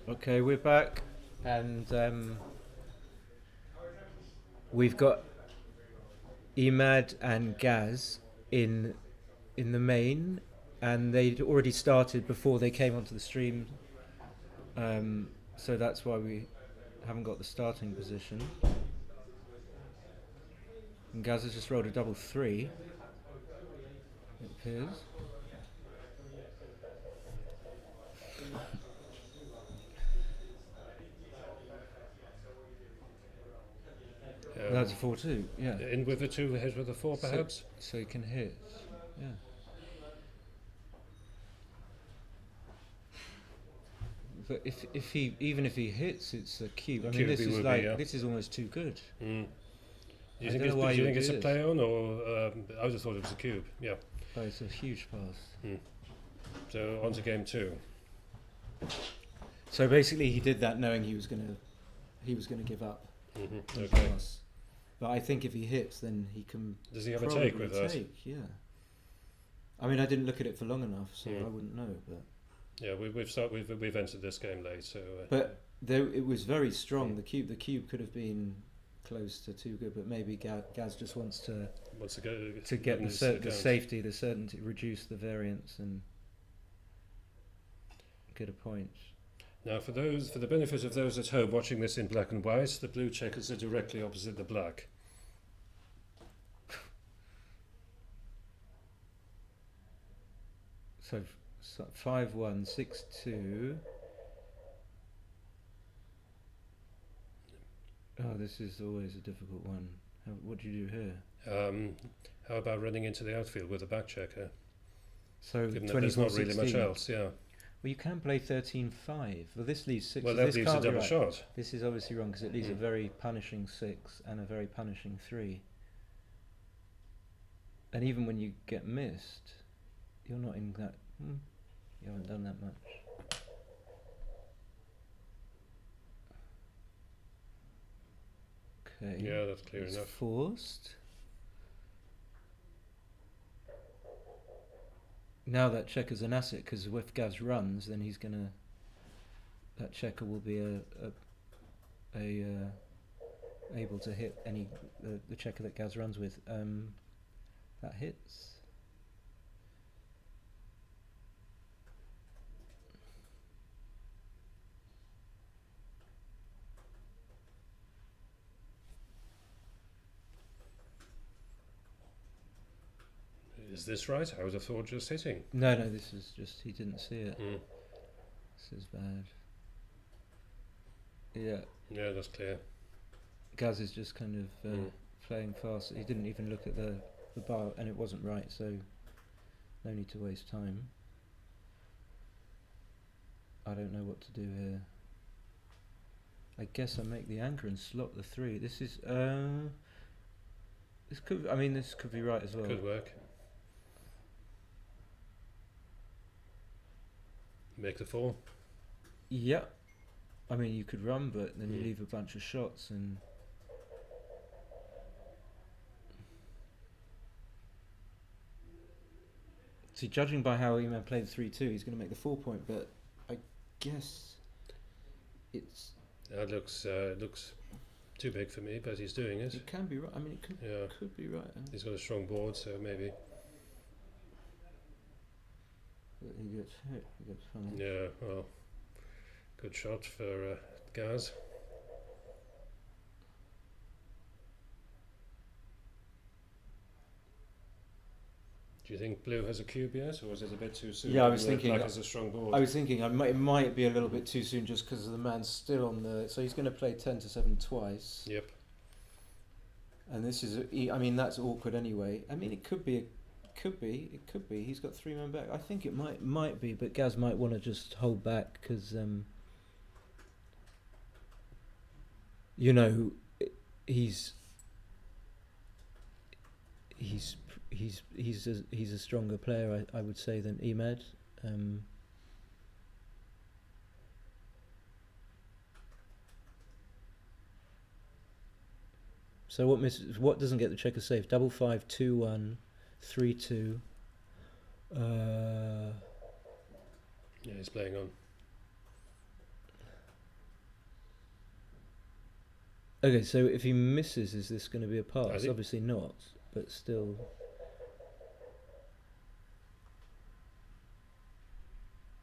Okay, we're back, and we've got Emad and Gaz in in the main, and they'd already started before they came onto the stream, so that's why we haven't got the starting position. And Gaz has just rolled a double three, it appears. That's a 4-2, yeah. In with a 2, hit with a 4 perhaps? So he can hit, yeah. But if he even if he hits, it's a cube. I mean, Cube he would be, yeah. this is almost too good. Do you I think don't know why do you you think would it's do a this. play on, or I just thought it was a cube? Yeah. Oh, it's a huge pass. So on to game 2. So basically, he did that knowing he was gonna give up the Okay. pass. But I think if he hits, then he can. Does he have a probably take with that? Yeah. I mean, I didn't look at it for long enough, so Mm. I wouldn't know. But Yeah, we've entered this game late, so. but there, it was very strong. The cube could have been close to too good, but maybe Gaz just wants to get the safety, the certainty, reduce the variance, and get a point. Now, for the benefit of those at home watching this in black and white, the blue checkers are directly opposite the black. So 5-1, 6-2. Oh, this is always a difficult one. What do you do here? How about running into the outfield with a back checker? So Given that there's not really 24-16. much else, yeah. Well, you can play 13-5. Well, this leaves 6. Well, so that this leaves a can't be double right. shot. This is obviously wrong because it leaves a very punishing 6 and a very punishing 3. And even when you get missed, you're not in that. You haven't done that much. Okay. Yeah, that's clear It's enough. forced. Now that checker's an asset because if Gaz runs, then he's gonna. That checker will be able to hit any the checker that Gaz runs with. That hits. Is this right? I would have thought just hitting. No, this is just he didn't see it. This is bad. Yeah. Yeah, that's clear. Gaz is just kind of playing fast. He didn't even look at the bar, and it wasn't right, so no need to waste time. I don't know what to do here. I guess I make the anchor and slot the 3. This is this could be right as well. Could work. Make the 4. Yeah. I mean, you could run, but then you leave a bunch of shots and. See, judging by how Emad played 3-2, he's going to make the 4 point, but I guess it's. That looks too big for me, but he's doing it. It can be right. I mean, it could be right. He's got a strong board, so maybe. But he gets hit. He gets funny. Yeah, well, good shot for Gaz. Do you think blue has a cube yet, or is it a bit too soon? Yeah, I was thinking. Black has a strong board. I was thinking it might be a little bit too soon just because the man's still on the. So he's going to play 10-7 twice. Yep. And this is. I mean, that's awkward anyway. I mean, it could be. It could be. He's got 3 men back. I think it might be, but Gaz might want to just hold back because. You know, he's a stronger player, I would say, than Emad. So what doesn't get the checker safe? 5-5, 2-1, 3-2. Yeah, he's playing on. Okay, so if he misses, is this going to be a I pass? think. Obviously not, but still.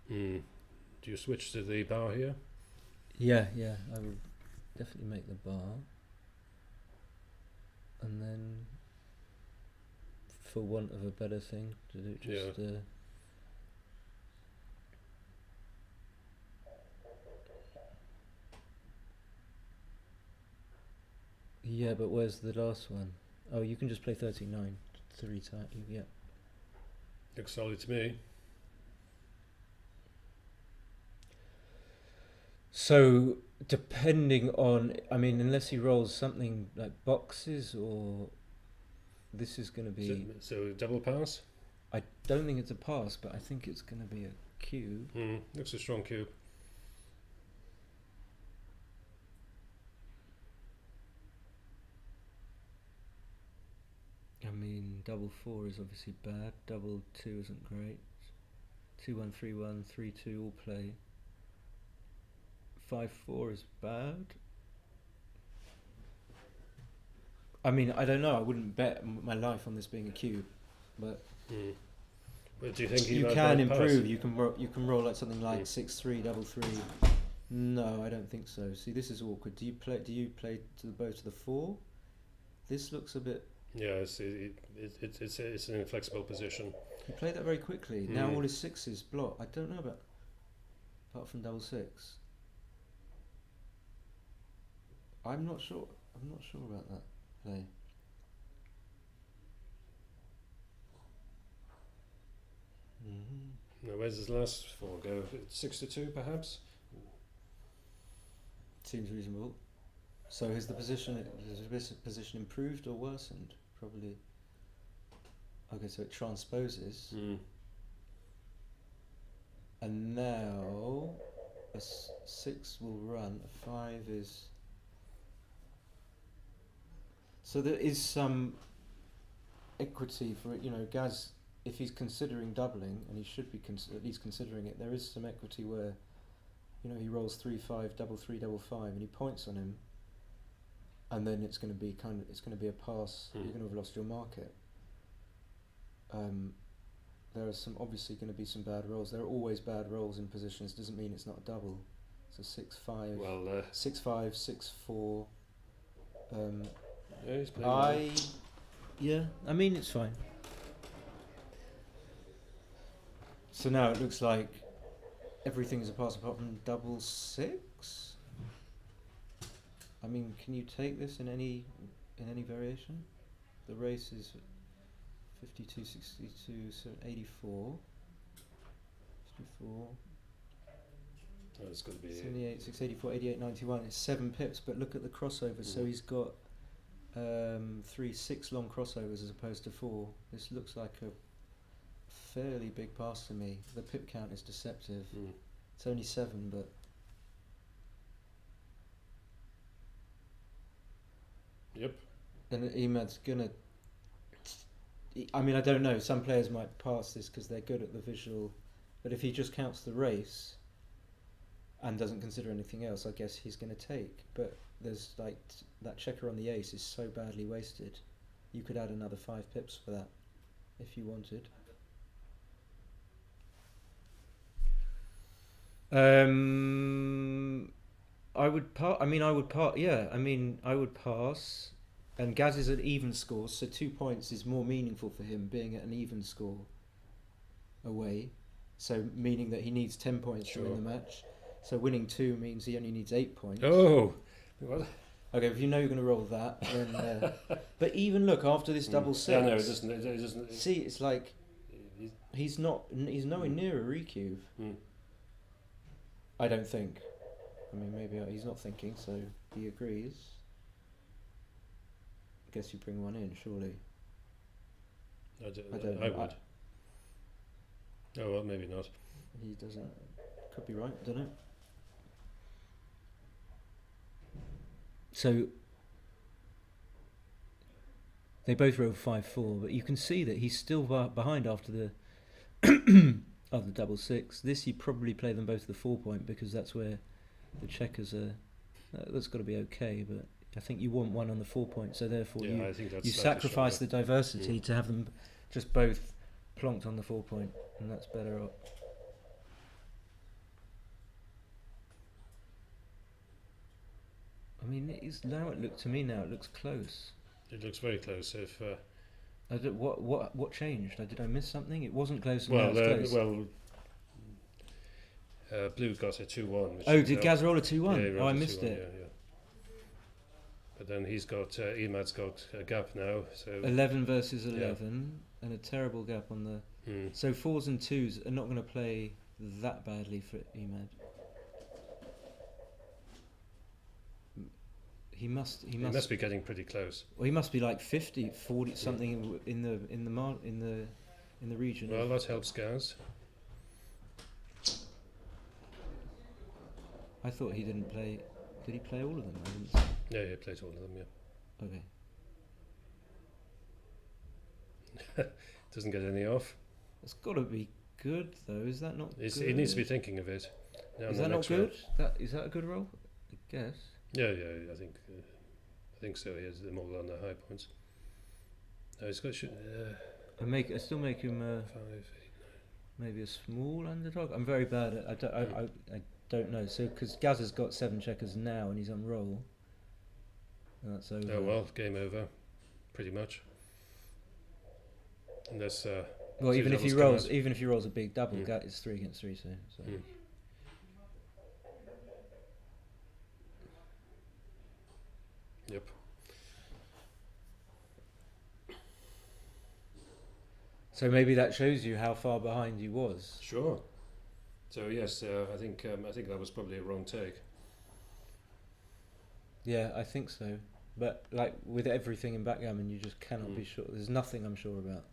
Hmm. Do you switch to the bar here? Yeah, yeah, I would definitely make the bar. And then, for want of a better thing, to do just. Yeah. Yeah, but where's the last one? Oh, you can just play 39 three times. Yeah. Looks solid to me. So, depending on, I mean, unless he rolls something like boxes, or this is going to be. So double pass? I don't think it's a pass, but I think it's going to be a cube. Looks a strong cube. I mean, double four is obviously bad. Double two isn't great. 2-1, 3-1, 3-2 all play. 5-4 is bad. I mean, I don't know. I wouldn't bet my life on this being a cube, but But do you think he you might can bypass? improve. You can roll like something like Mm. 6-3, double three. No, I don't think so. See, this is awkward. Do you play to the bow to the four? This looks a bit. Yeah, it's an inflexible position. You play that very quickly. Now Mm. all his sixes block. I don't know about apart from double six. I'm not sure. I'm not sure about that play. Now, where's his last four go? 6-2, perhaps? Seems reasonable. So has the position improved or worsened? Probably. Okay, so it transposes, and now a six will run. A five is. So there is some equity for it. You know, Gaz, if he's considering doubling, and he should be at least considering it, there is some equity where, you know, he rolls 3-5, double three, double five, and he points on him, and then it's going to be a pass. You're going to have lost your market. There are obviously going to be some bad rolls. There are always bad rolls in positions. Doesn't mean it's not a double. So 6-5, Well, 6-5, 6-4. yeah, he's playing. Yeah, I mean it's fine. So now it looks like everything is a pass apart from double six. I mean, can you take this in any variation? The race is 52, 62, so 84. 54. Oh, it's going to be. 78, 684, 88, 91. It's 7 pips, but look at the crossovers. So he's got 6 long crossovers as opposed to 4. This looks like a fairly big pass to me. The pip count is deceptive. It's only 7, but. Yep. And Emad's gonna. I mean, I don't know. Some players might pass this because they're good at the visual, but if he just counts the race and doesn't consider anything else, I guess he's going to take. But there's like that checker on the ace is so badly wasted. You could add another 5 pips for that if you wanted. I would pass. Yeah. I mean, I would pass. And Gaz is at even score, so 2 points is more meaningful for him being at an even score away. So meaning that he needs 10 points to win the match. So winning 2 means he only needs 8 points. Oh! What? Okay, if you know you're going to roll that, then. But even look after this double six. Yeah, no, it doesn't. It doesn't. See, it's like he's nowhere near a recube. I don't think. I mean, maybe he's not thinking, so he agrees. Guess you bring one in, surely. I I don't know. I would. Oh well, maybe not. He doesn't. Could be right. Don't know. So they both rolled 5-4, but you can see that he's still behind after the of the double six. This you probably play them both the 4 point because that's where the checkers are. That's got to be okay, but I think you want one on the 4 point, so therefore Yeah, I think that's you slightly sacrifice stronger. the diversity to have them just both plonked on the 4 point, and that's better. I mean, to me now it looks close. It looks very close. If What changed? Did I miss something? It wasn't close, and now well, it's close. Blue got a 2-1. Oh, did Gaz roll a 2-1? Yeah, he Oh, rolled I a missed 2-1, it. Yeah. But then he's got Emad's got a gap now. So 11 versus 11, and a terrible gap on the. So 4s and 2s are not going to play that badly for Emad. He must be getting pretty close. Well, he must be like 50, 40 something in the region. Well, that helps Gaz. I thought he didn't play. Did he play all of them? I didn't see. Yeah, he played all of them. Yeah. Okay. Doesn't get any off. It's got to be good though. Is that not? Good? He needs to be thinking of it. Is that not good? Is that a good roll? I guess. Yeah. I think so. He has them all on the high points. No, he's got. I still make him 5, 8, 9. maybe a small underdog. I'm very bad at. I don't know. So because Gaz has got 7 checkers now and he's on roll. That's over. Oh well, game over, pretty much. Unless. Well, even if he rolls a big double, it's 3 against 3. So. Yep. So maybe that shows you how far behind he was. Sure. So yes, I think that was probably a wrong take. Yeah, I think so. But like with everything in backgammon, you just cannot be sure. There's nothing I'm sure about.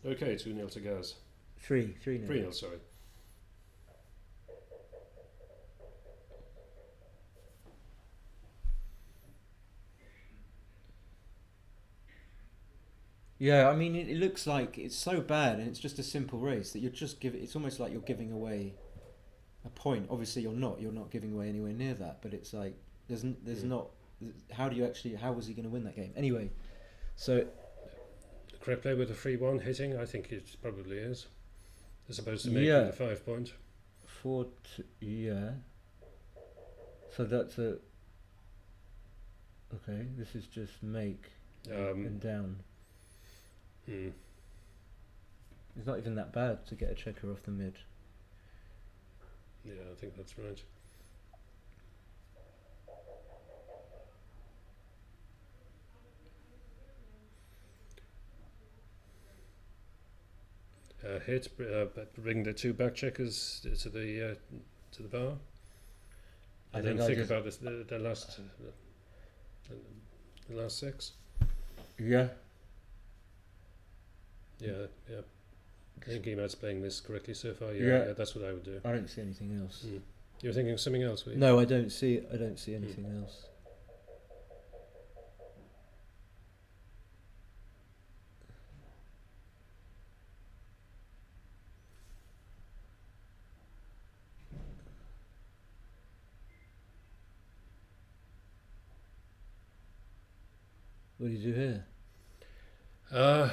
Okay, 2-0 to Gaz. 3-0. 3-0, sorry. Yeah, I mean, it looks like it's so bad, and it's just a simple race that you're just it's almost like you're giving away a point. Obviously, you're not. You're not giving away anywhere near that. But it's like there's not. How was he going to win that game anyway? So The correct play with a 3-1 hitting, I think it probably is, as opposed to making the 5 point. 4, yeah. So that's a. Okay, this is just make and down. It's not even that bad to get a checker off the mid. Yeah, I think that's right. Hit, bring the 2 back checkers to the bar. And then think about the last 6. Yeah. Yeah. I think Emad's playing this correctly so far. Yeah, that's what I would do. I don't see anything else. You were thinking of something else, were you? No, I don't see anything else. What do you do here? Well,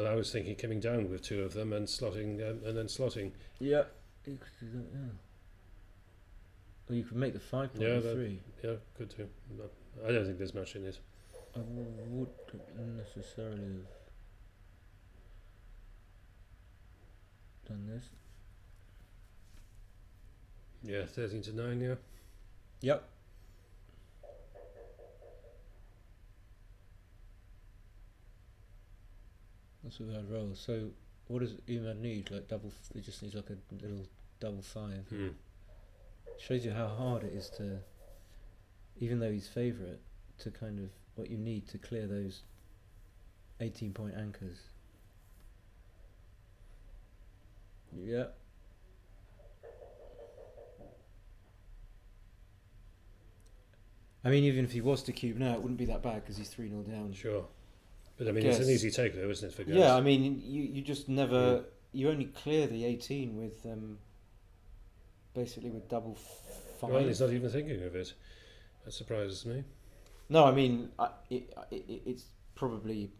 I was thinking coming down with 2 of them and slotting, and then slotting. Yeah. You could do that, yeah. Or you could make the 5 point 3. Yeah, could do. No, I don't think there's much in it. I wouldn't necessarily have done this. Yeah, 13-9, yeah. Yep. That's a bad roll. So, what does Emad need? Like double? He just needs like a little double 5. Shows you how hard it is to, even though he's favourite, to kind of what you need to clear those 18-point anchors. Yeah. I mean, even if he was to cube now, it wouldn't be that bad because he's 3-0 down. Sure. But I mean, it's an easy take though, isn't it, for Gaz? Yeah, I mean, you just never you only clear the 18 with basically with double 5. Well, he's not even thinking of it. That surprises me. No, I mean it's probably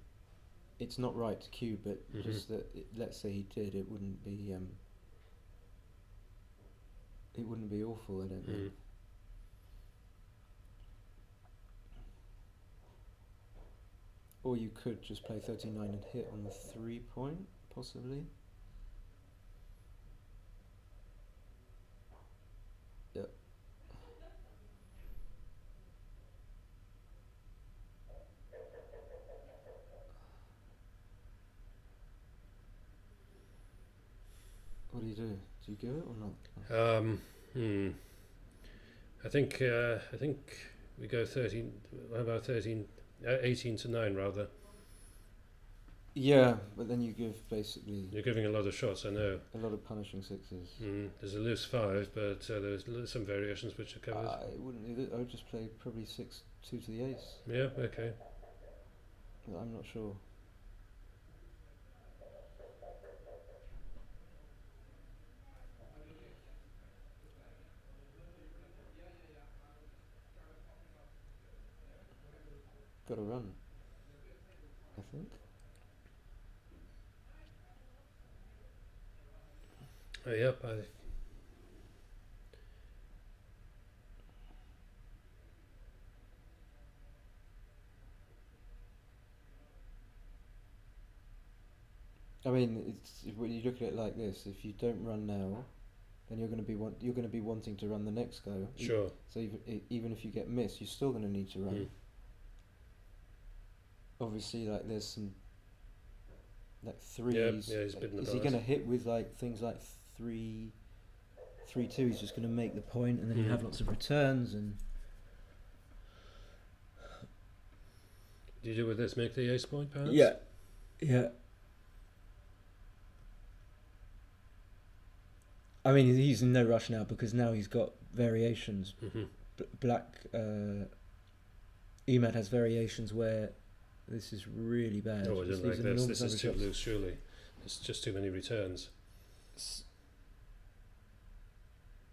it's not right to cue, but just that let's say he did, it wouldn't be awful. I don't think. Or you could just play 39 and hit on the 3-point, possibly. Yep. What do you do? Do you go it or not? I think we go 13. How about 13? 18 to 9 rather. Yeah, but then you give basically. You're giving a lot of shots, I know. A lot of punishing sixes. There's a loose 5, but there's some variations which are covered. I wouldn't. I would just play probably 6-2 to the ace. Yeah. Okay. But I'm not sure. Got to run, I think. Yep. I mean, it's when you look at it like this. If you don't run now, then you're going to be wanting to run the next go. Sure. So even if you get missed, you're still going to need to run. Obviously, like there's some like threes. Yeah, he's bitten the Is he going to hit with like things like 3-2? He's just going to make the point, and then you have lots of returns. And do you do with this? Make the ace point, perhaps? Yeah. I mean, he's in no rush now because now he's got variations. Emad has variations where this is really bad. Oh, I didn't like this. This is too loose, surely. It's just too many returns.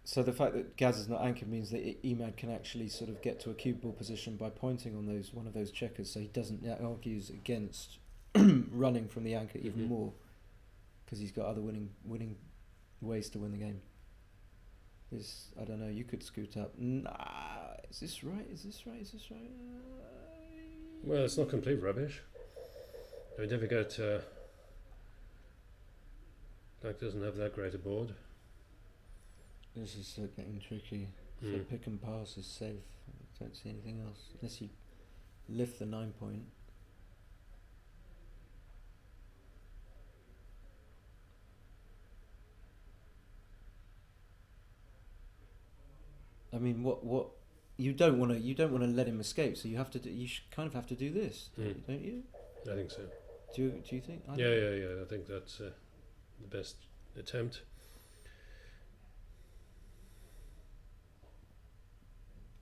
So the fact that Gaz is not anchored means that Emad can actually sort of get to a cue ball position by pointing on one of those checkers, so he doesn't argues against running from the anchor even more because he's got other winning ways to win the game. I don't know. You could scoot up. Nah, is this right? Well, it's not complete rubbish. I never get. Black doesn't have that great a board. This is getting tricky. So pick and pass is safe. I don't see anything else unless you lift the 9-point. I mean, what you don't want to let him escape. So you have to kind of have to do this, don't you? I think so. Do you think? Yeah. I think that's the best attempt.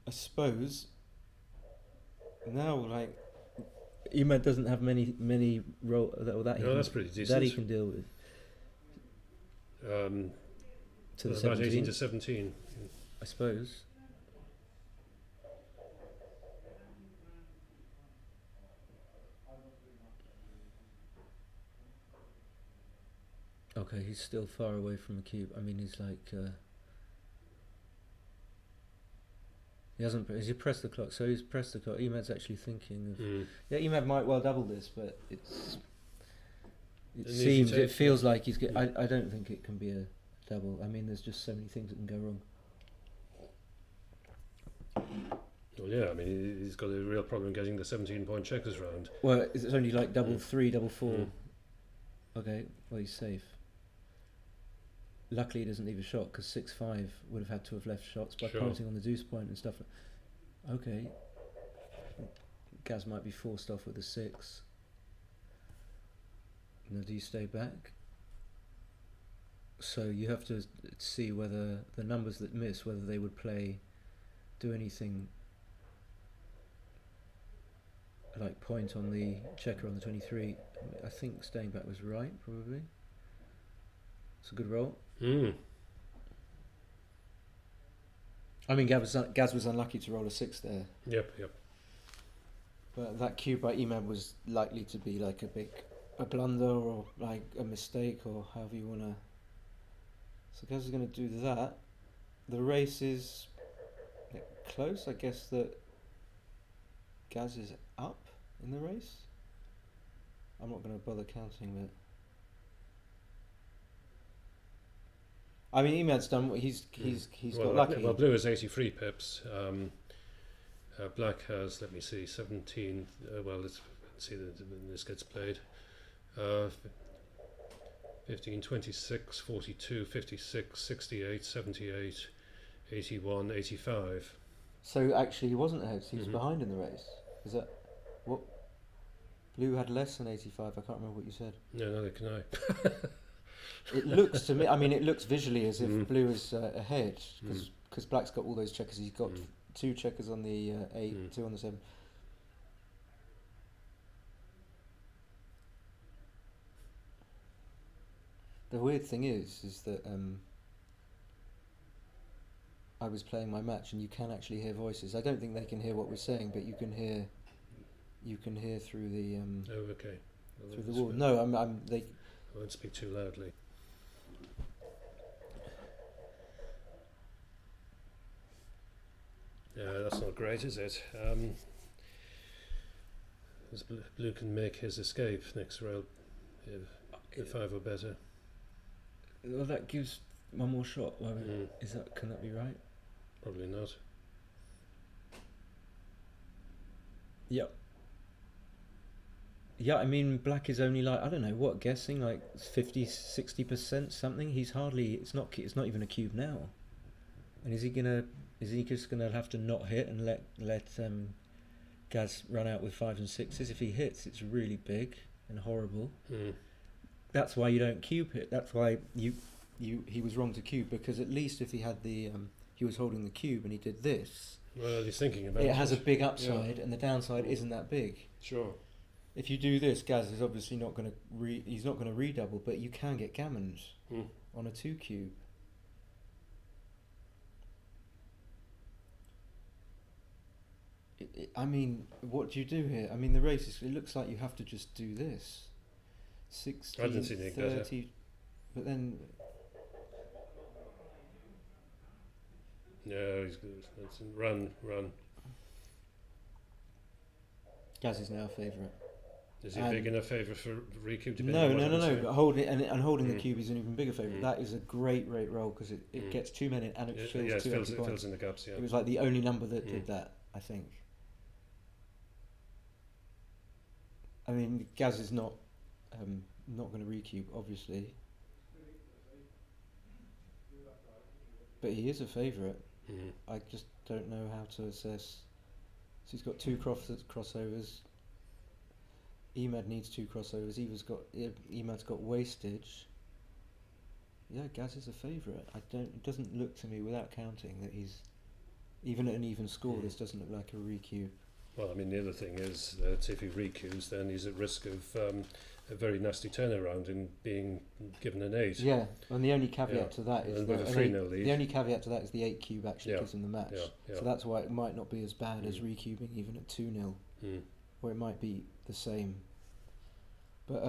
I suppose now, like, Emad doesn't have many roll that. No, that's pretty decent. That he can deal with. To the about 18 to 17. I suppose. Okay, he's still far away from the cube. I mean, he's like he hasn't. Has he pressed the clock? So he's pressed the clock. Emad's actually thinking of. Yeah, Emad might well double this, but it feels like he's. I don't think it can be a double. I mean, there's just so many things that can go wrong. Well, yeah, I mean, he's got a real problem getting the 17-point checkers round. Well, it's only like double 3, double 4. Okay, well, he's safe. Luckily, he doesn't leave a shot because 6-5 would have had to have left shots by pointing on the deuce point and stuff. Okay, Gaz might be forced off with a 6. Now, do you stay back? So you have to see whether the numbers that miss, whether they would do anything like point on the checker on the 23. I think staying back was right, probably. It's a good roll. Mm. I mean, Gaz was unlucky to roll a 6 there. Yep. But that cube by Emad was likely to be like a blunder or like a mistake or however you want to. So Gaz is going to do that. The race is close. I guess that Gaz is up in the race. I'm not going to bother counting, but I mean, Emad's done what he's got lucky. Well, blue is 83 pips. Black has, let me see, 17. Well, let's see when this gets played. 15, 26, 42, 56, 68, 78, 81, 85. So actually, he wasn't ahead. So he was behind in the race. Is that what? Blue had less than 85. I can't remember what you said. No, neither can I. It looks to me. I mean, it looks visually as if Blue is ahead because Black's got all those checkers. He's got 2 checkers on the 8, 2 on the 7. The weird thing is that I was playing my match and you can actually hear voices. I don't think they can hear what we're saying, but you can hear through the Oh, okay. Well, through the wall. No, they. I won't speak too loudly. Yeah, that's not great, is it? As Blue can make his escape next round, if 5 or better. Well, that gives one more shot. Can that be right? Probably not. Yep. Yeah, I mean, Black is only like, I don't know, what, guessing like 50, 60% something. He's hardly. It's not even a cube now. And is he just gonna have to not hit and let Gaz run out with 5s and 6s? If he hits, it's really big and horrible. That's why you don't cube it. That's why he was wrong to cube, because at least if he had he was holding the cube and he did this. Well, he's thinking about it. It has a big upside, and the downside isn't that big. Sure. If you do this, Gaz is obviously not going to he's not going to redouble, but you can get gammons on a 2 cube. I mean, what do you do here? I mean, the race it looks like you have to just do this. 60, I didn't see anything 30, better. But then. No, he's good. That's run. Gaz is now a favourite. Is he a big enough favourite for recube? No. But holding the cube is an even bigger favourite. That is a great roll because it gets 2 men in and it fills it 2 fills empty points. in the gaps. Yeah. It was like the only number that did that, I think. I mean, Gaz is not going to recube, obviously, but he is a favourite. I just don't know how to assess. So he's got 2 crossovers. Emad needs 2 crossovers. Emad's got wastage. Yeah, Gaz is a favourite. It doesn't look to me, without counting, that he's even at an even score. This doesn't look like a recube. Well, I mean, the other thing is that if he recubes, then he's at risk of a very nasty turnaround and being given an 8. Yeah, and the only caveat to that is with a 3-0 lead. The only caveat to that is the 8 cube actually gives him the match. Yeah. So that's why it might not be as bad as recubing even at 2-0, or it might be the same. But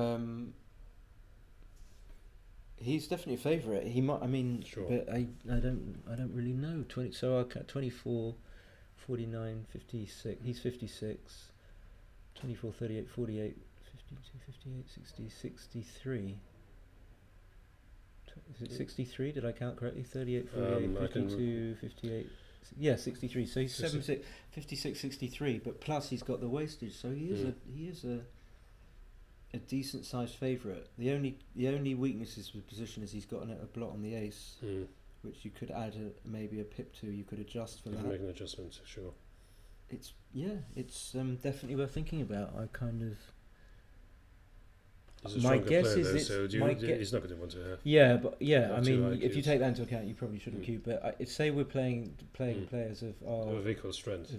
he's definitely a favourite. He might. I mean, sure. But I don't really know. 24, 49, 56. He's 56. 24, 38, 48, 52, 58, 60, 63. Is it 63? Did I count correctly? 38, 48, 52, 58. Yeah, 63. So he's 56, 63. But plus he's got the wastage. So he is a decent sized favourite. The only weakness is with position is he's got a blot on the ace, which you could add maybe a pip to. You could adjust for that. Make an adjustment, sure. It's definitely worth thinking about. I kind of. He's a stronger player, though, so he's not going to want to. I mean, if you take that into account, you probably shouldn't cube. But say we're playing players of equal strength.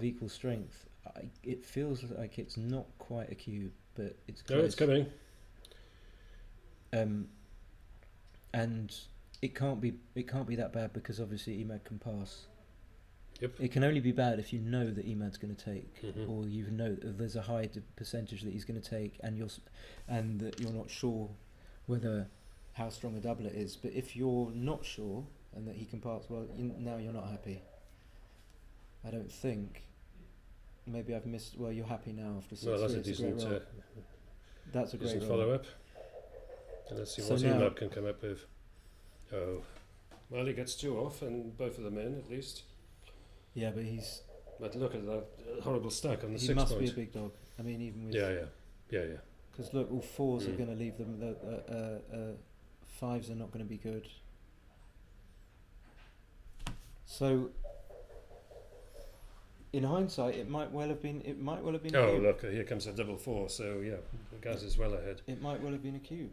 It feels like it's not quite a cube, but it's close. No, it's coming. and it can't be that bad because obviously Emad can pass. Yep. It can only be bad if you know that Emad's going to take, Mm-hmm. or you know that there's a high percentage that he's going to take, and that you're not sure whether how strong a double it is. But if you're not sure and that he can pass, well, now you're not happy. I don't think. Maybe I've missed. Well, you're happy now after 6-3. Well, that's a It's a great decent, roll. That's a great decent roll. follow up. And let's see So what now- Emad can come up with. Oh, well, he gets 2 off, and both of them in at least. Yeah, but he's. But look at that horrible stack on the He 6 must point. be a big dog. I mean, even with. Yeah. Because look, all fours are Mm. going to leave them. The fives are not going to be good. So, in hindsight, it might well have been. It might well have been. A Oh, cube. look, here comes a double 4. So yeah, Gaz is well ahead. It might well have been a cube.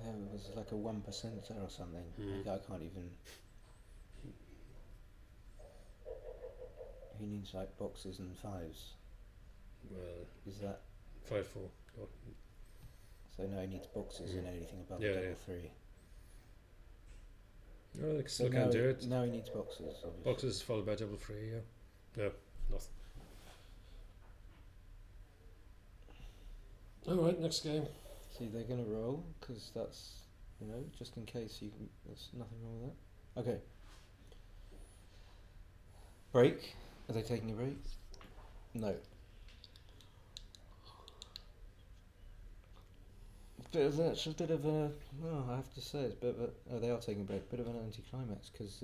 It was like a 1% or something. Mm. I can't even. He needs like boxes and fives. Well, Is that 5-4. Oh, so? No, he needs boxes and anything above a Yeah, double yeah. 3. no, they So still now, can't do it. now he needs boxes. Obviously. Boxes followed by double 3. Yeah. No, nothing. All right, next game. See, they're going to roll because that's, just in case you can. There's nothing wrong with that. Okay. Break. Are they taking a break? No. That's a bit of a. Oh, I have to say, it's a bit of a. Oh, they are taking a break. Bit of an anticlimax because,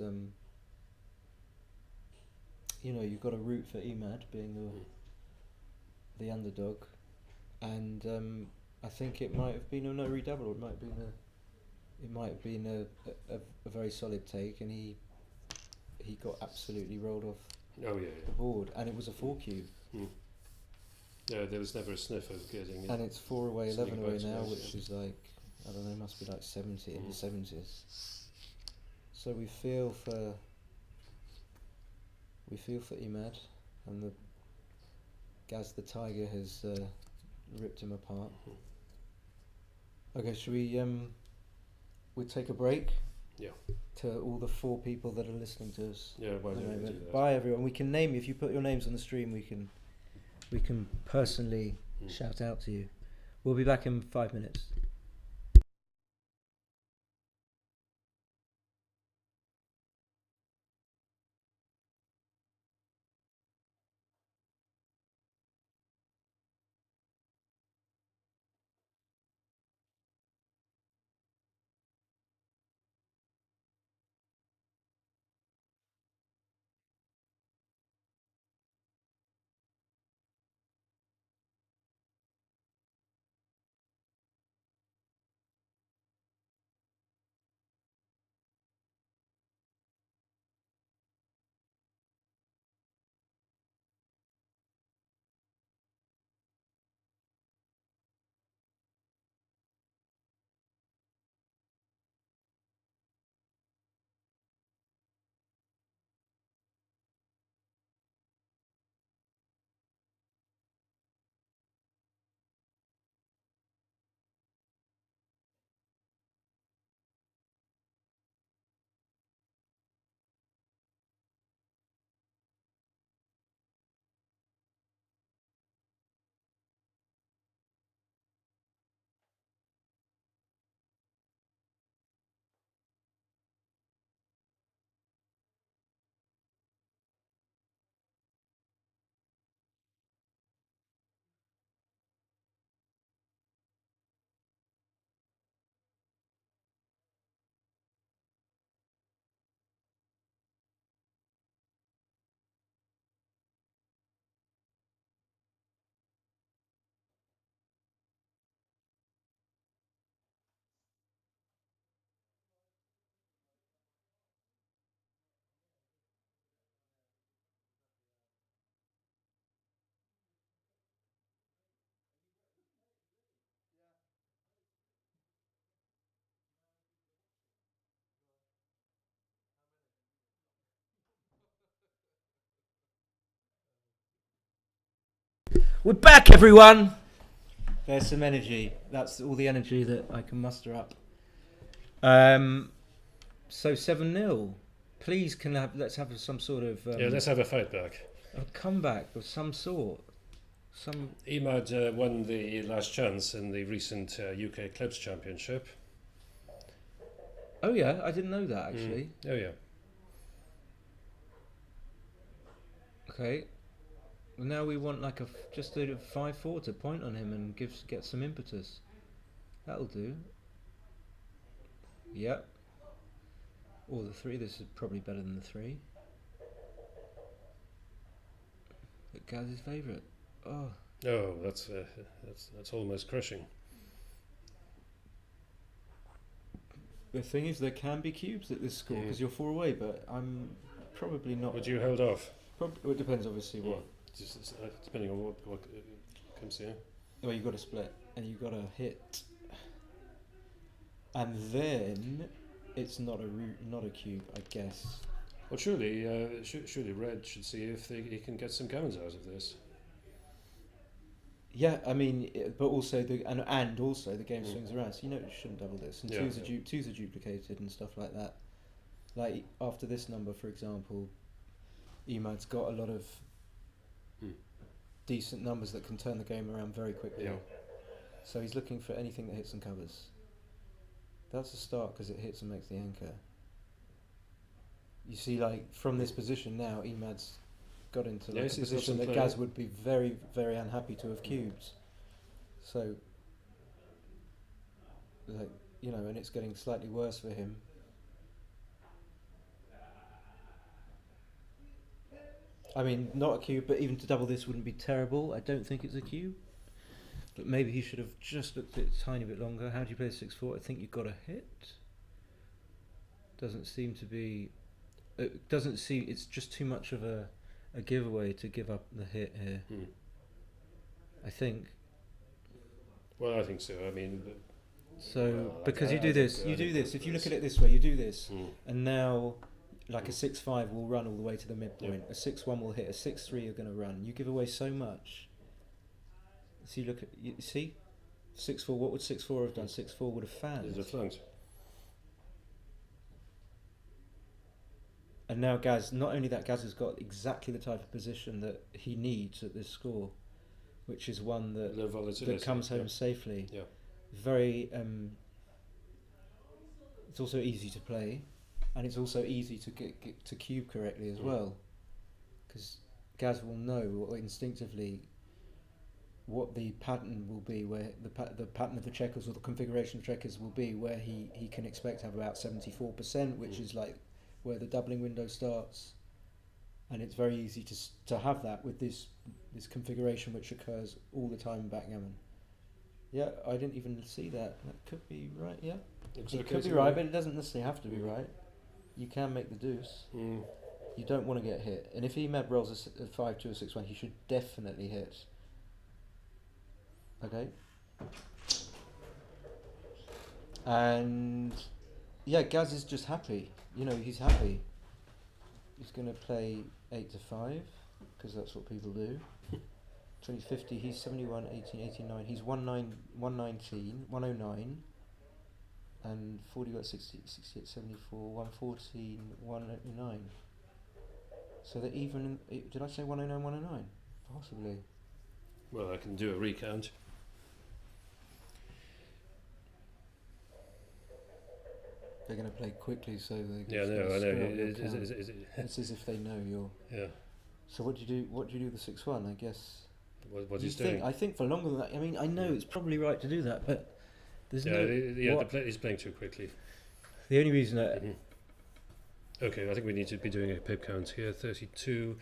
you've got to root for Emad being the underdog, and I think it might have been a no redouble. It might have been a very solid take, and he got absolutely rolled off Oh yeah. the board, and it was a 4 cube. Yeah, there was never a sniff of getting it. And it's 4 away, Sneak 11 away back now, to which yeah. is like, I don't know, must be like 70 in the Mm. 70s. So we feel for Emad, and the Gaz the Tiger has ripped him apart. Okay, should we take a break? Yeah. To all the 4 people that are listening to us. Yeah, why don't we do that? Bye everyone. We can name you if you put your names on the stream. We can personally shout out to you. We'll be back in 5 minutes. We're back, everyone! There's some energy. That's all the energy that I can muster up. So 7-0. Please, let's have some sort of... let's have a fight back. A comeback of some sort. Emad won the last chance in the recent UK Clubs Championship. Oh yeah, I didn't know that actually. Oh yeah. Okay. Now we want like just a 5-4 to point on him and get some impetus. That'll do. Yep. Or the 3. This is probably better than the 3. But Gaz's favourite. Oh. Oh, that's almost crushing. The thing is, there can be cubes at this score because you're 4 away, but I'm probably not. Would you hold off? It depends, obviously, what. Just, depending on what comes here. Well, you've got to split, and you've got to hit. And then, it's not a cube, I guess. Well, surely Red should see if he can get some gammons out of this. Yeah, I mean, but also and also the game swings around, so you shouldn't double this. And twos are duplicated and stuff like that. Like after this number, for example, Emad's got a lot of decent numbers that can turn the game around very quickly. Yeah. So he's looking for anything that hits and covers. That's a start because it hits and makes the anchor. You see, like from this position now, Emad's got into a position that Gaz would be very, very unhappy to have cubed. So, like, and it's getting slightly worse for him. I mean, not a cube, but even to double this wouldn't be terrible. I don't think it's a cube. But maybe he should have just looked at it a tiny bit longer. How do you play 6-4? I think you've got a hit. Doesn't seem to be... It's just too much of a giveaway to give up the hit here. I think. Well, I think so. I mean, because you do this. If you look at it this way, you do this, and now, like a 6-5 will run all the way to the midpoint. A 6-1 will hit. A 6-3 are going to run. You give away so much. So you look at 6-4. What would 6-4 have done? 6-4 would have fanned. It's a flunked. And now not only that, Gaz has got exactly the type of position that he needs at this score, which is one that comes home safely. Yeah. Very. It's also easy to play, and it's also easy to get to cube correctly as well, because Gaz will know instinctively what the pattern will be, where the pattern of the checkers or the configuration of checkers will be, where he can expect to have about 74%, which is like where the doubling window starts, and it's very easy to have that with this configuration which occurs all the time in backgammon. Yeah, I didn't even see that. That could be right. Yeah, it could be right, but it doesn't necessarily have to be right. You can make the deuce. You don't want to get hit, and if Emad rolls a 5-2 or 6-1, he should definitely hit. Okay. And yeah, Gaz is just happy. He's happy. He's going to play 8-5 because that's what people do. 2050, he's 71, 18, 89. He's 119, 109. And 40 got 60, 68, 74, 114, 109. So they're even. Did I say 109, 109? Possibly. Well, I can do a recount. They're going to play quickly, so they. Yeah, no, I know. It's as if they know you're. Yeah. So what do you do? What do you do with the 6-1? I guess. What he's doing? I think for longer than that. I mean, I know it's probably right to do that, but there's he's playing too quickly. The only reason that. Okay, I think we need to be doing a pip count here. 32,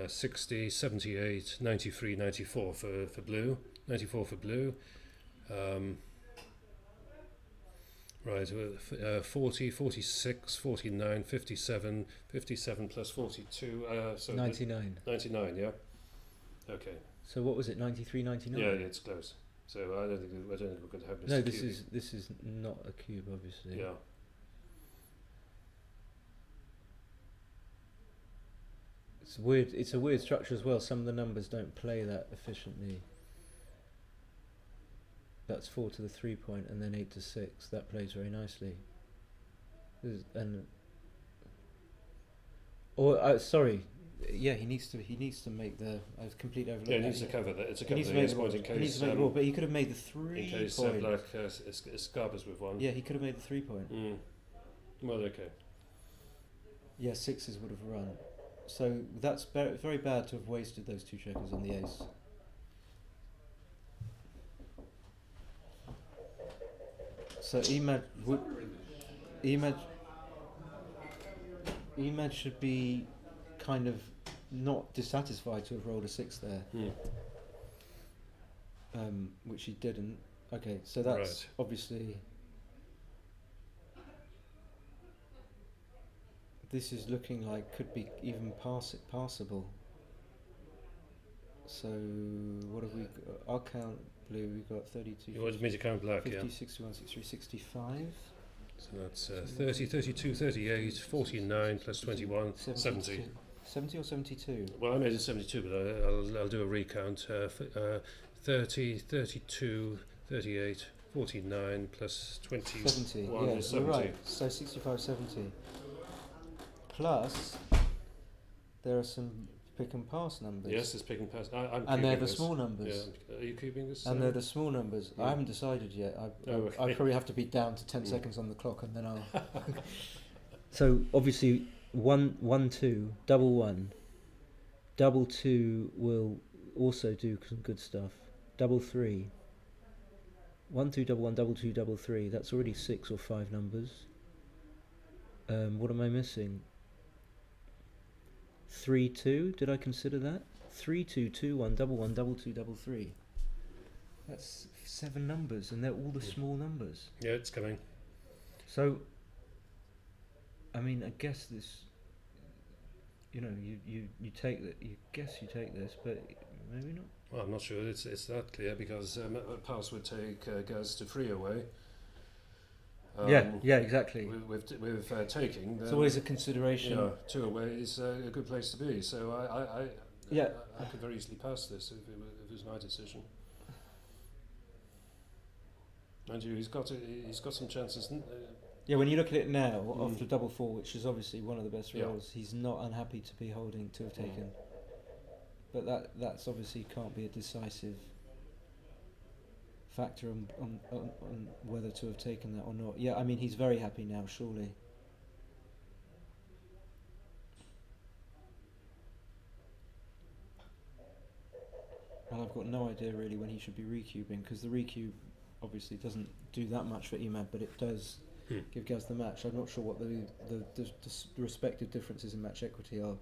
60, 78, 93, 94 for blue. 94 for blue. Right, 40, 46, 49, 57, 57 plus 42. So 99. 99, yeah. Okay. So what was it? 93, 99. Yeah, it's close. So I don't think we're going to have this. No, this is not a cube, obviously. Yeah. It's weird. It's a weird structure as well. Some of the numbers don't play that efficiently. That's 4 to the 3 point, and then 8 to 6. That plays very nicely. And sorry, yeah, he needs to make the. I've completely overlooked. Yeah, he needs to cover that. It's a cover He needs the to make ace the point in he needs case. to make the ball, but he could have made the 3 In case point. Black escapes with one. Yeah, he could have made the 3 point. Mm. Well, okay. Yeah, 6s would have run. So that's very bad to have wasted those 2 checkers on the ace. So Emad should be kind of not dissatisfied to have rolled a 6 there, which he didn't. Okay, so that's Right. obviously. This is looking like could be even passable. So what have we got? I'll count blue. We've got 32. You wanted me to count black, 50, yeah. 61, 63, 65. So that's 30, 32, 38, 49 plus 21, 70. 70 or 72? Well, I made it 72, but I'll do a recount. 30, 32, 38, 49 plus 21 70. Yeah, is you're 70. right. So 65, 70. Plus, there are some pick and pass numbers. Yes, it's pick and pass. I'm and they're keeping the this. small numbers. Yeah. Are you keeping this? And they're the small numbers. Yeah. I haven't decided yet. I probably have to be down to 10 seconds on the clock, and then I'll. So obviously, 1, 1, 2, double 1, double 2 will also do some good stuff. Double 3, 1, 2, double 1, double 2, double 3. That's already 6 or 5 numbers. What am I missing? 3, 2. Did I consider that? 3, 2, 2, 1, double 1, double 2, double 3. That's 7 numbers, and they're all the small numbers. Yeah, it's coming. So, I mean, I guess this. You take that. You guess you take this, but maybe not. Well, I'm not sure it's that clear because a pass would take Gaz to 3 away. Yeah, exactly. With taking, It's always a consideration. 2 away is a good place to be. So I could very easily pass this if it was my decision. Mind you, he's got some chances. Yeah, when you look at it now, after double 4, which is obviously one of the best rolls, he's not unhappy to be holding to have taken. But that's obviously can't be a decisive factor on whether to have taken that or not. Yeah, I mean, he's very happy now, surely. And I've got no idea really when he should be recubing, because the recube obviously doesn't do that much for Emad, but it does give Gaz the match. I'm not sure what the respective differences in match equity are,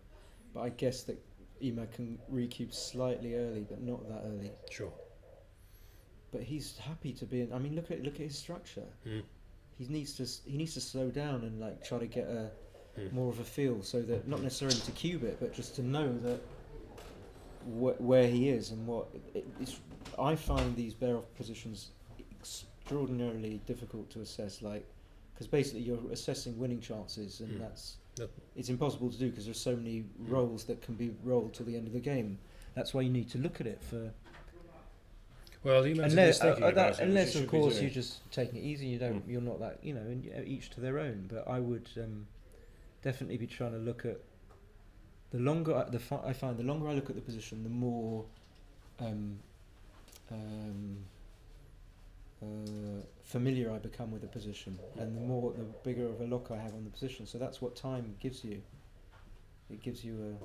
but I guess that Emad can recube slightly early, but not that early. Sure. But he's happy to be in. I mean, look at his structure. He needs to slow down and like try to get a more of a feel, so that not necessarily to cube it, but just to know that where he is and what. I find these bear off positions extraordinarily difficult to assess, like because basically you're assessing winning chances, and it's impossible to do because there's so many rolls that can be rolled till the end of the game. That's why you need to look at it for. Well, unless of course you're just taking it easy, you're not that, each to their own. But I would definitely be trying to look at the longer I find the longer I look at the position, the more familiar I become with the position, and the bigger of a look I have on the position. So that's what time gives you. It gives you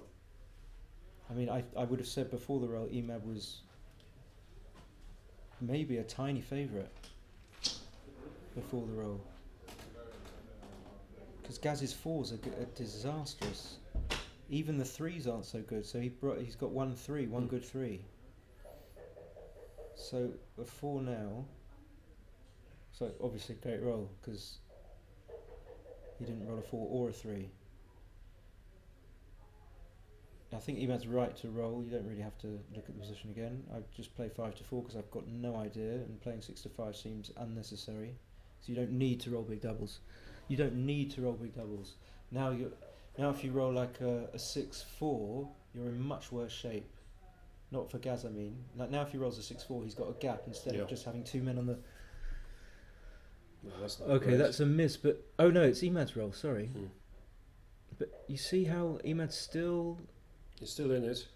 I mean, I would have said before the roll, Emad was maybe a tiny favourite before the roll, because Gaz's 4s are disastrous. Even the 3s aren't so good. So he's got 1 3, one good 3. So a 4 now. So obviously a great roll because he didn't roll a 4 or a 3. I think Emad's right to roll. You don't really have to look at the position again. I just play 5 to 4 because I've got no idea, and playing 6 to 5 seems unnecessary. So you don't need to roll big doubles. Now Now if you roll like a 6-4, you're in much worse shape. Not for Gaz, I mean. Like now if he rolls a 6-4, he's got a gap instead Yeah. of just having two men on the... No, that's not Okay, great. that's a miss, but... Oh no, it's Emad's roll, sorry. Hmm. But you see how Emad's still... He's still in it.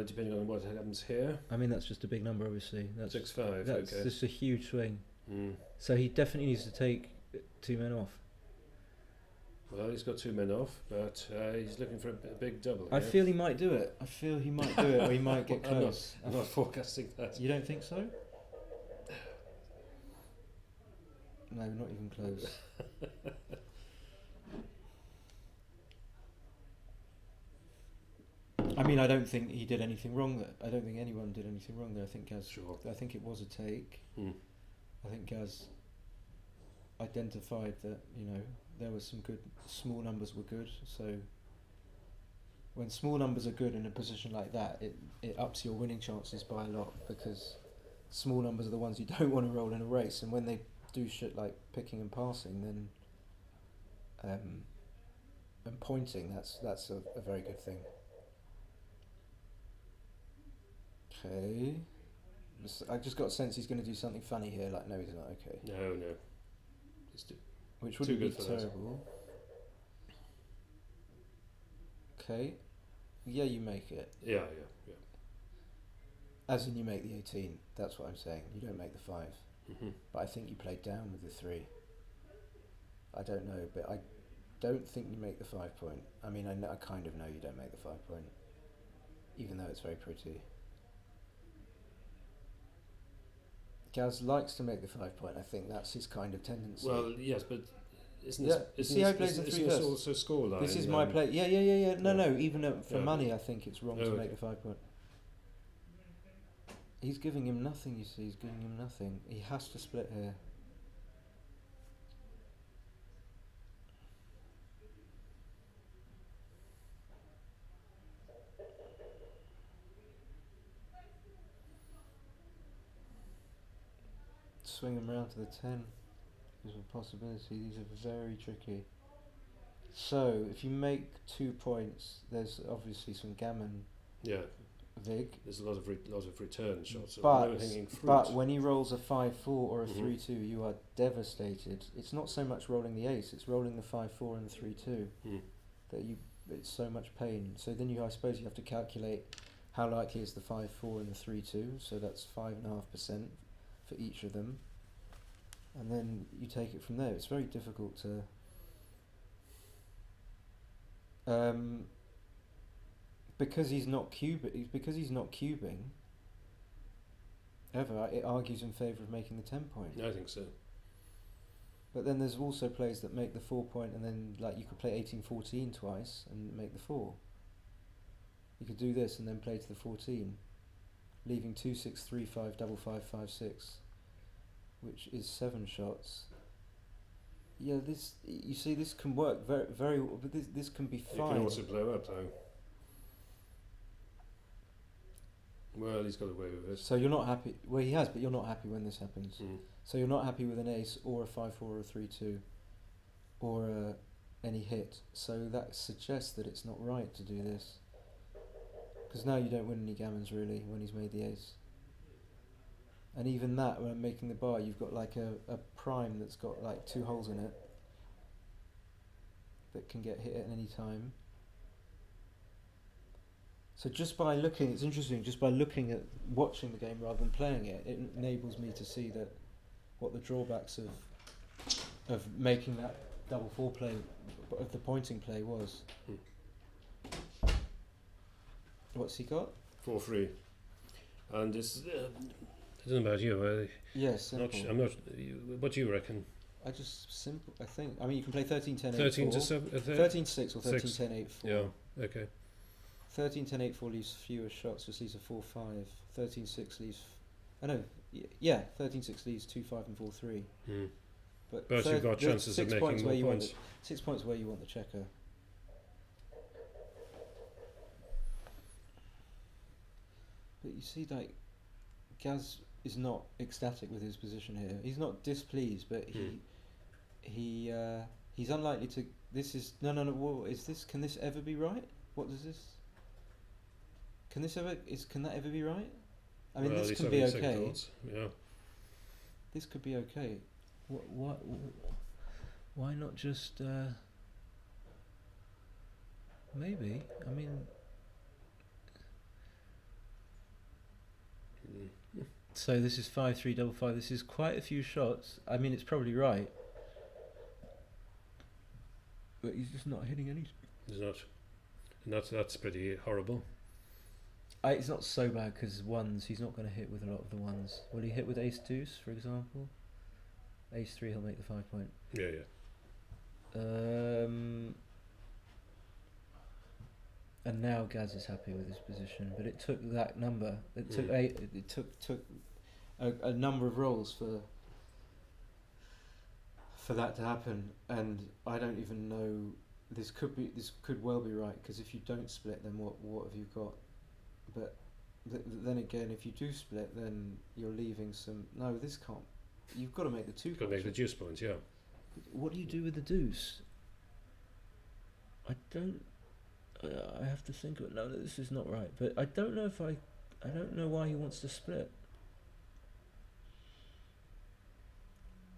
Depending on what happens here. I mean, that's just a big number, obviously. That's 6-5, That's okay. just a huge swing. Hmm. So he definitely needs to take two men off. Well, he's got two men off, but he's looking for a big double. I here. feel he might do it. I feel he might do it, or he might get I'm not- close. I'm not forecasting that. You don't think so? No, not even close. I mean, I don't think he did anything wrong there. I don't think anyone did anything wrong there. I think Gaz... Sure. I think it was a take. Hmm. I think Gaz identified that, you know, there was some good... Small numbers were good, so... When small numbers are good in a position like that, it ups your winning chances by a lot, because small numbers are the ones you don't want to roll in a race, and when they do shit like picking and passing, then and pointing, that's a very good thing. Okay, I just got a sense he's going to do something funny here. Like, no, he's not. Okay, No. Just which wouldn't be good for that. terrible. Okay, yeah, you make it. yeah. As in, you make the 18. That's what I'm saying. You don't make the 5. Mm-hmm. But I think you played down with the 3. I don't know, but I don't think you make the 5 point. I mean, I kind of know you don't make the 5 point, even though it's very pretty. Gaz likes to make the 5 point. I think that's his kind of tendency. Well, yes, but isn't Yeah, this, see how he plays in three this first? also scoreline? This is my play. Yeah. No, yeah. even for Yeah. money, I think it's wrong to Oh, make okay. the 5 point. He's giving him nothing, you see. He's giving him nothing. He has to split here. Swing him round to the 10 is a possibility. These are very tricky. So, if you make 2 points, there's obviously some gammon Yeah, vig. there's a lot of return shots. So But, no hanging fruit. but when he rolls a 5-4 or a Mhm. 3-2, you are devastated. It's not so much rolling the ace, it's rolling the 5-4 and the 3-2 Hmm. that it's so much pain. So then I suppose you have to calculate how likely is the 5-4 and the 3-2, so that's 5.5% for each of them. And then you take it from there. It's very difficult to... because he's not cubing ever, it argues in favour of making the 10 point. I think so. But then there's also plays that make the 4 point, and then like you could play 18-14 twice and make the 4. You could do this and then play to the 14, leaving 2-6-3-5 double 5-5-6, which is 7 shots. Yeah, this, you see, this can work very but this can be It fine. can also blow up though. Well, he's got away with it. So you're not happy. Well, he has, but you're not happy when this happens. Mm. So you're not happy with an ace or a 5-4 or a 3-2 or any hit. So that suggests that it's not right to do this. Because now you don't win any gammons really when he's made the ace. And even that, when I'm making the bar, you've got like a prime that's got like 2 holes in it that can get hit at any time. So just by looking, it's interesting, just by looking at watching the game rather than playing it, it enables me to see that what the drawbacks of making that double 4 play, of the pointing play was. What's he got? 4-3, and it's. I don't know about you. Yes, I'm not. What do you reckon? I just simple. I think. I mean, you can play 13-10-8-4. 13 to 7. 13-6 or 6. 13-10-8-4. Yeah. Okay. 13-10-8-4 leaves fewer shots, just leaves a 4-5. 13-6 leaves. I know. Yeah. 13-6 leaves 2-5 and 4-3. Mm. But You've got chances of 6 making points more where you points. want 6 points where you want the checker. But you see, like, Gaz is not ecstatic with his position here. He's not displeased, but he He's unlikely to. This is no. What is this? Can this ever be right? What does this? Can this ever? Can that ever be right? I mean, Well, this he's can be having second okay. thoughts. Yeah. This could be okay. What? Why not just? Maybe. I mean. So this is 5-3-5-5. This is quite a few shots. I mean, it's probably right, but he's just not hitting any. He's not. And that's pretty horrible. It's not so bad because ones. He's not going to hit with a lot of the ones. Will he hit with ace deuce, for example? Ace 3, he'll make the 5 point. Yeah, yeah. And now Gaz is happy with his position, but it took that number. It took It took a number of rolls for that to happen, and I don't even know. This could well be right, because if you don't split, then what have you got? But then again, if you do split, then you're leaving some. No, this can't. You've got to make the 2 Got to make the deuce points, yeah. What do you do with the deuce? I don't. I have to think of it. No, this is not right. But I don't know if I don't know why he wants to split.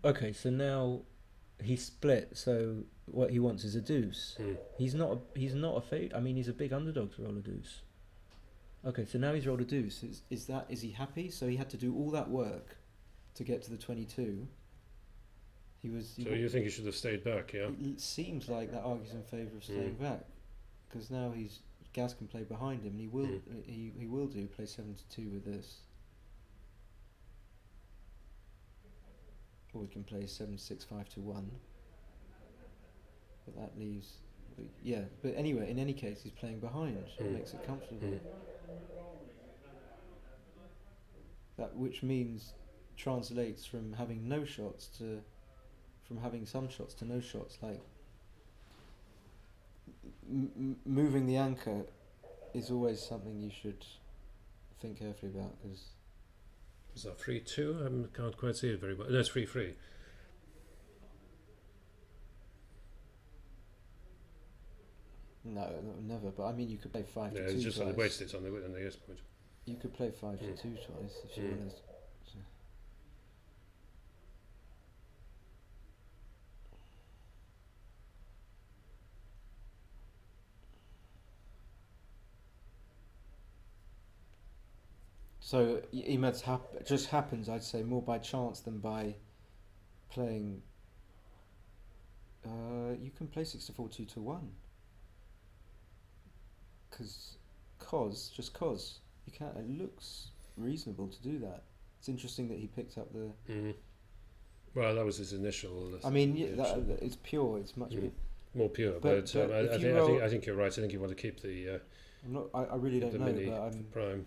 Okay, so now he split. So what he wants is a deuce. He's not a favourite. I mean, he's a big underdog to roll a deuce. Okay, so now he's rolled a deuce. Is he happy? So he had to do all that work to get to the 22. So you think he should have stayed back, yeah? It seems like that argues in favour of staying back, because now Gaz can play behind him, and he will play 7-2 with this. Or we can play 7-6-5-1. But that leaves, yeah. But anyway, in any case, he's playing behind. It makes it comfortable. That which means translates from having no shots to, from having some shots to no shots. Like moving the anchor is always something you should think carefully about, because. Is that 3-2? I can't quite see it very well. No, it's 3-3. No, never. But I mean, you could play 5-2. Yeah, it's just twice. on the wasted on the yes point. You could play 5-2 twice if you wanted. So Emad's just happens, I'd say, more by chance than by playing. You can play 6-4 2-1. Cause you can't. It looks reasonable to do that. It's interesting that he picked up the. Well, that was his initial. I mean, it's pure. It's much more pure. But I think you're right. I think you want to keep the. I'm not. I really don't know. Mini, but I'm prime.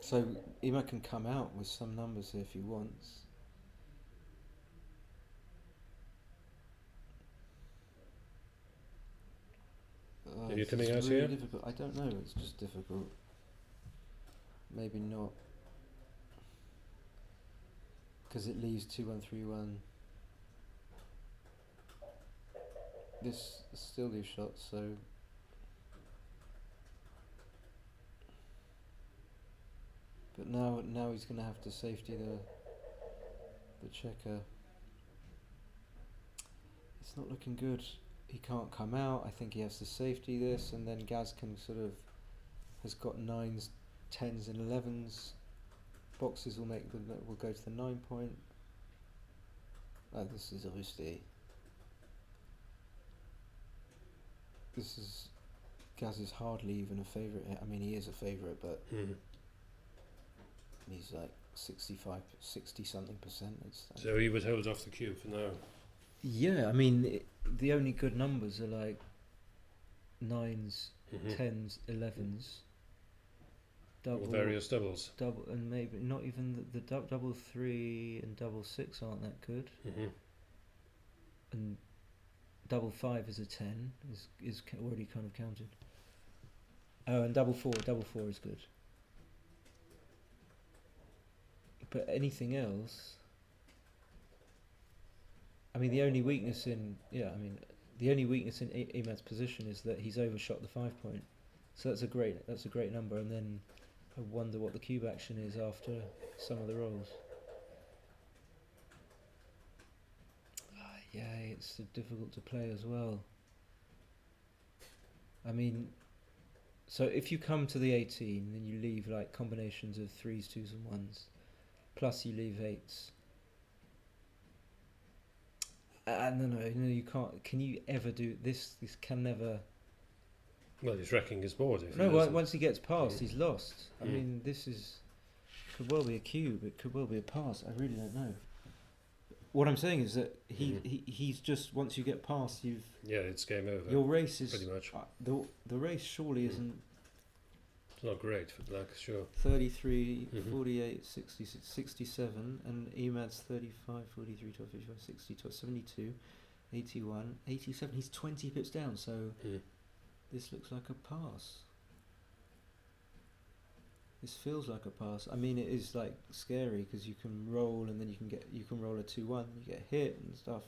So Emad can come out with some numbers here if he wants. Are you coming out really here? Difficult. I don't know. It's just difficult. Maybe not, because it leaves 2-1-3-1. This still leaves shots, so. But now he's going to have to safety the checker. It's not looking good. He can't come out. I think he has to safety this, and then Gaz can has got 9s, 10s, and 11s. Boxes will go to the 9 point. Oh, this is obviously. This is. Gaz is hardly even a favourite. I mean, he is a favourite, but. He's like 60 something percent. So he would hold off the cue for now. Yeah, I mean, the only good numbers are like 9s, 10s, 11s. Double, or various doubles. Double, and maybe not even the double 3 and double 6 aren't that good. And double 5 is a 10 is already kind of counted. Oh, and double 4 is good. But anything else, I mean, the only weakness in the only weakness in Emad's position is that he's overshot the 5 point. So that's a great number. And then I wonder what the cube action is after some of the rolls. Yeah, it's difficult to play as well. I mean, so if you come to the 18, then you leave like combinations of 3s, 2s and 1s. Plus you leave 8s. No, you can't. Can you ever do this? This can never. Well, he's wrecking his board. If No, he doesn't. once he gets past, he's lost. I Mm. mean, this could well be a cube. It could well be a pass. I really don't know. What I'm saying is that he's just, once you get past, Yeah, it's game over. your race is pretty much. The race surely isn't It's not great for black, sure. 33, Mhm. 48, 66, 67, and Emad's 35, 43, 12, 55, 60, 12, 72, 81, 87. He's 20 pips down, so this looks like a pass. This feels like a pass. I mean, it is like scary because you can roll and then you can roll a 2-1, you get hit and stuff.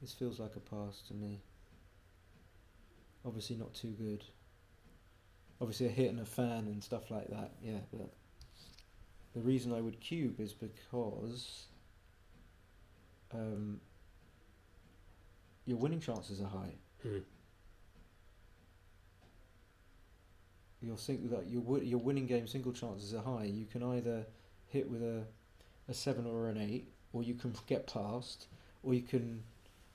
This feels like a pass to me. Obviously not too good. Obviously a hit and a fan and stuff like that, yeah, but the reason I would cube is because your winning chances are high. Your winning game single chances are high. You can either hit with a 7 or an 8, or you can get past, or you can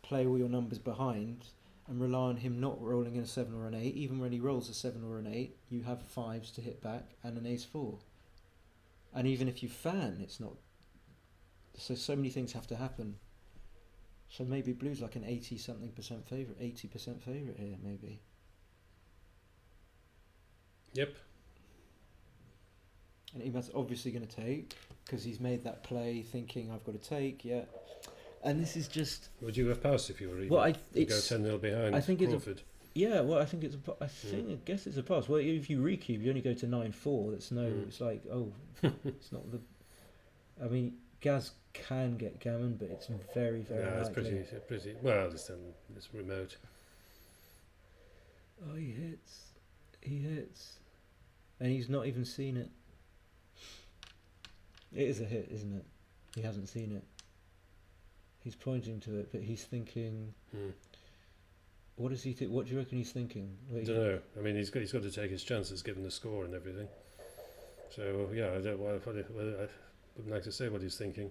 play all your numbers behind and rely on him not rolling in a 7 or an 8. Even when he rolls a 7 or an 8, you have 5s to hit back and an ace-4. And even if you fan, it's not. So many things have to happen. So maybe blue's like an 80% favourite, 80% favourite here, maybe. Yep. And Emad's obviously going to take, because he's made that play thinking I've got to take, yeah. And this is just... Would you have passed if you were even? Well, go 10-0 behind Crawford? I guess it's a pass. Well, if you recube, you only go to 9-4. It's like, it's not the... I mean, Gaz can get gammon, but it's very, very likely. It's pretty... Well, it's remote. Oh, he hits. And he's not even seen it. It is a hit, isn't it? He hasn't seen it. He's pointing to it, but he's thinking... What does he think? What do you reckon he's thinking? I don't know. I mean, he's got to take his chances given the score and everything. So, yeah, I wouldn't like to say what he's thinking.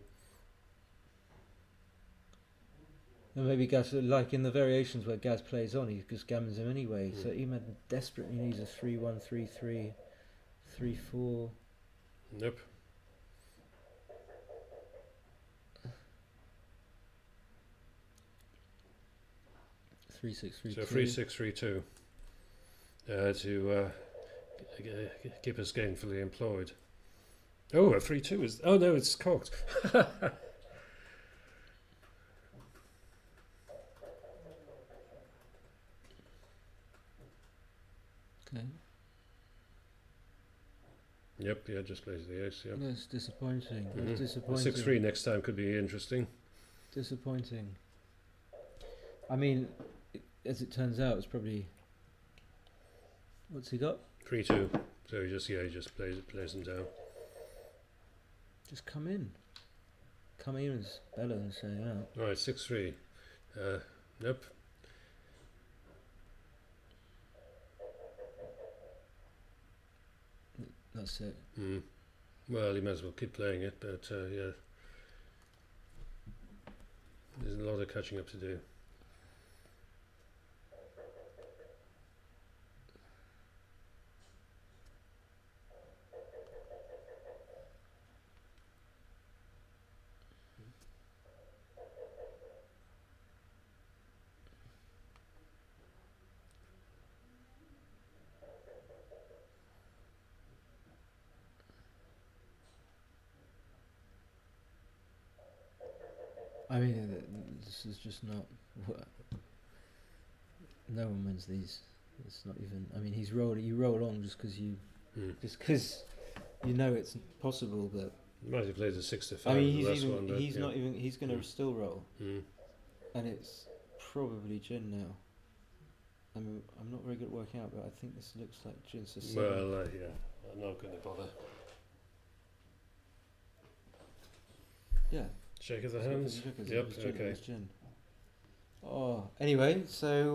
And maybe Gaz, like in the variations where Gaz plays on, he just gammons him anyway. So Emad desperately needs a 3-1, 3-3, 3-4. Nope. So 3-6-3-2 to keep us gainfully employed. Oh, a 3-2 is... Oh, no, it's cocked. Okay. Yep, yeah, just plays the ace, yeah. That's disappointing. Mm-hmm. That's disappointing. 6-3 next time could be interesting. Disappointing. I mean, as it turns out, it's probably... What's he got? 3-2. So he just plays them down. Just come in. Come in as Bella and say, yeah. Alright, 6-3. Nope. That's it. Well, he might as well keep playing it, but yeah. There's a lot of catching up to do. I mean, this is just not... No one wins these. It's not even... I mean, you roll on just because you... Just because you know it's possible, but... Might have played a 6-5. I mean, he's he's going to still roll. And it's probably gin now. I mean, I'm not very good at working out, but I think this looks like gin. So 7. Well, yeah, I'm not going to bother. Yeah. Shake of the It's got hands. different Yep. it was gin, it Okay. was gin. Oh, anyway, so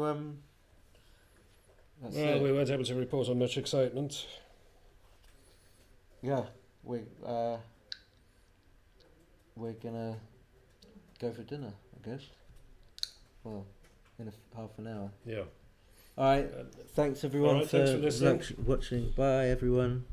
that's Well, it. we weren't able to report on much excitement. Yeah, we're gonna go for dinner, I guess. Well, in half an hour. Yeah. All right. Uh, Thanks everyone all right, thanks for listening. watching. Bye everyone.